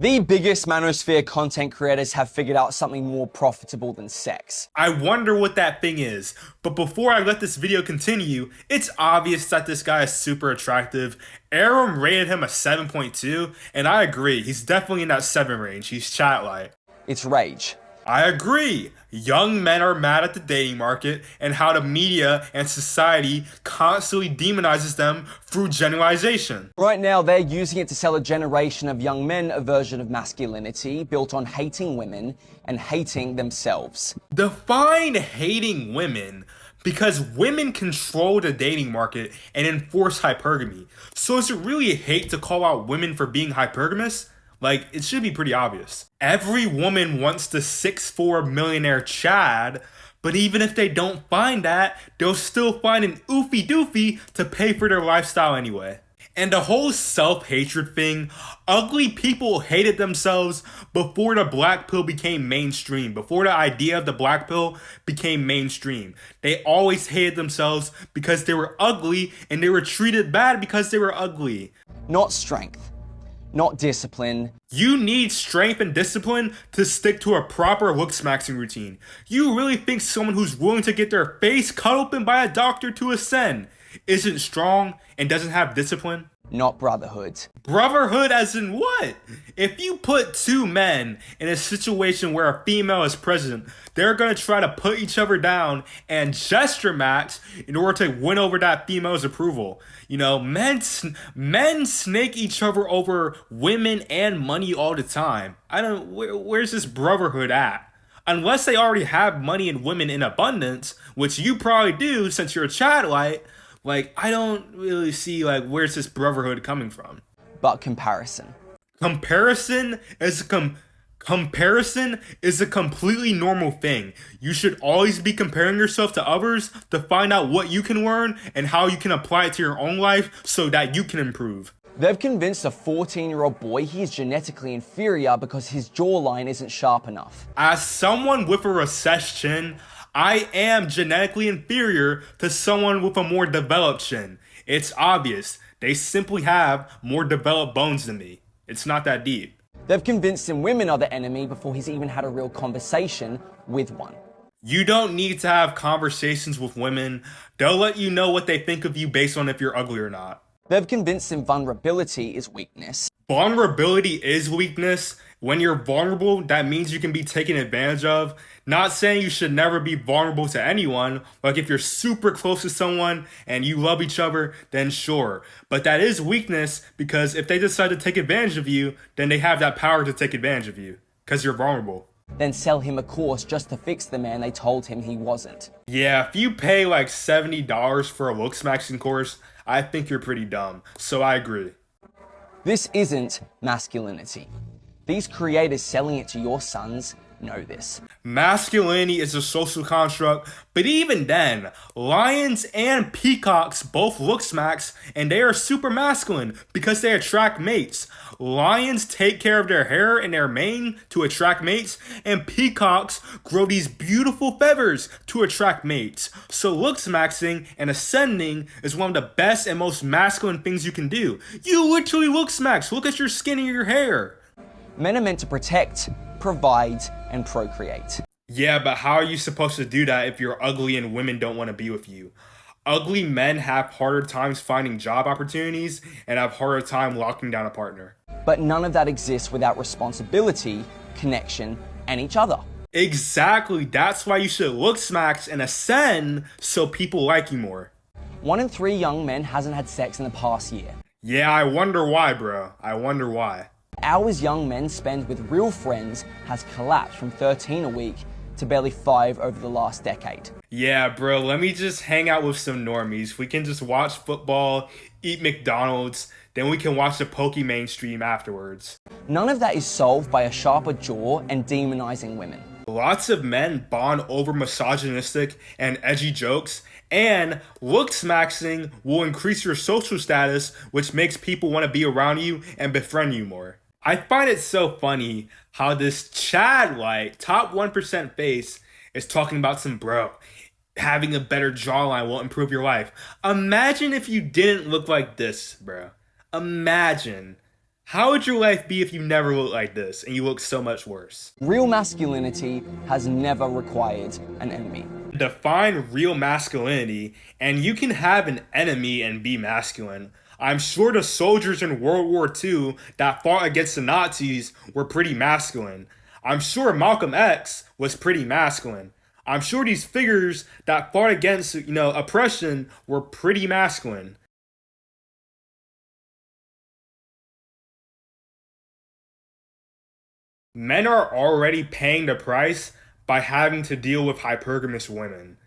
The biggest manosphere content creators have figured out something more profitable than sex. I wonder what that thing is. But before I let this video continue, it's obvious that this guy is super attractive. Aram rated him a 7.2, and I agree, he's definitely in that 7 range. He's chat-like. It's rage. I agree. Young men are mad at the dating market and how the media and society constantly demonizes them through generalization. Right now, they're using it to sell a generation of young men a version of masculinity built on hating women and hating themselves. Define hating women, because women control the dating market and enforce hypergamy. So is it really a hate to call out women for being hypergamous? Like, it should be pretty obvious. Every woman wants the 6'4" millionaire Chad, but even if they don't find that, they'll still find an oofy doofy to pay for their lifestyle anyway. And the whole self-hatred thing, ugly people hated themselves before the black pill became mainstream, before the idea of the black pill became mainstream. They always hated themselves because they were ugly, and they were treated bad because they were ugly. Not strength. Not discipline. You need strength and discipline to stick to a proper looks-maxing routine. You really think someone who's willing to get their face cut open by a doctor to ascend isn't strong and doesn't have discipline? Not brotherhood. Brotherhood as in what? If you put two men in a situation where a female is present, they're going to try to put each other down and gesture match in order to win over that female's approval. You know, men snake each other over women and money all the time. Where's this brotherhood at? Unless they already have money and women in abundance, which you probably do since you're a chatlight. Like, I don't really see, like, where's this brotherhood coming from? But comparison. Comparison is a completely normal thing. You should always be comparing yourself to others to find out what you can learn and how you can apply it to your own life so that you can improve. They've convinced a 14-year-old boy he's genetically inferior because his jawline isn't sharp enough. As someone with a recessed chin, I am genetically inferior to someone with a more developed chin. It's obvious. They simply have more developed bones than me. It's not that deep. They've convinced him women are the enemy before he's even had a real conversation with one. You don't need to have conversations with women. They'll let you know what they think of you based on if you're ugly or not. They've convinced him vulnerability is weakness. Vulnerability is weakness. When you're vulnerable, that means you can be taken advantage of. Not saying you should never be vulnerable to anyone. Like if you're super close to someone and you love each other, then sure. But that is weakness because if they decide to take advantage of you, then they have that power to take advantage of you because you're vulnerable. Then sell him a course just to fix the man they told him he wasn't. Yeah, if you pay like $70 for a looks-maxing course, I think you're pretty dumb. So I agree. This isn't masculinity. These creators selling it to your sons know this. Masculinity is a social construct, but even then, lions and peacocks both look smacks, and they are super masculine because they attract mates. Lions take care of their hair and their mane to attract mates, and peacocks grow these beautiful feathers to attract mates. So looks maxing and ascending is one of the best and most masculine things you can do. You literally look smacks. Look at your skin and your hair. Men are meant to protect, provide, and procreate. Yeah, but how are you supposed to do that if you're ugly and women don't want to be with you? Ugly men have harder times finding job opportunities and have harder time locking down a partner. But none of that exists without responsibility, connection, and each other. Exactly. That's why you should look smacks and ascend so people like you more. 1 in 3 young men hasn't had sex in the past year. Yeah, I wonder why, bro. I wonder why. Hours young men spend with real friends has collapsed from 13 a week to barely 5 over the last decade. Yeah, bro, let me just hang out with some normies. We can just watch football, eat McDonald's, then we can watch the Pokemon stream afterwards. None of that is solved by a sharper jaw and demonizing women. Lots of men bond over misogynistic and edgy jokes, and looks maxing will increase your social status, which makes people want to be around you and befriend you more. I find it so funny how this Chad like top 1% face is talking about some bro. Having a better jawline will improve your life. Imagine if you didn't look like this, bro. Imagine How would your life be if you never looked like this and you looked so much worse? Real masculinity has never required an enemy. Define real masculinity, and you can have an enemy and be masculine. I'm sure the soldiers in World War II that fought against the Nazis were pretty masculine. I'm sure Malcolm X was pretty masculine. I'm sure these figures that fought against, oppression were pretty masculine. Men are already paying the price by having to deal with hypergamous women.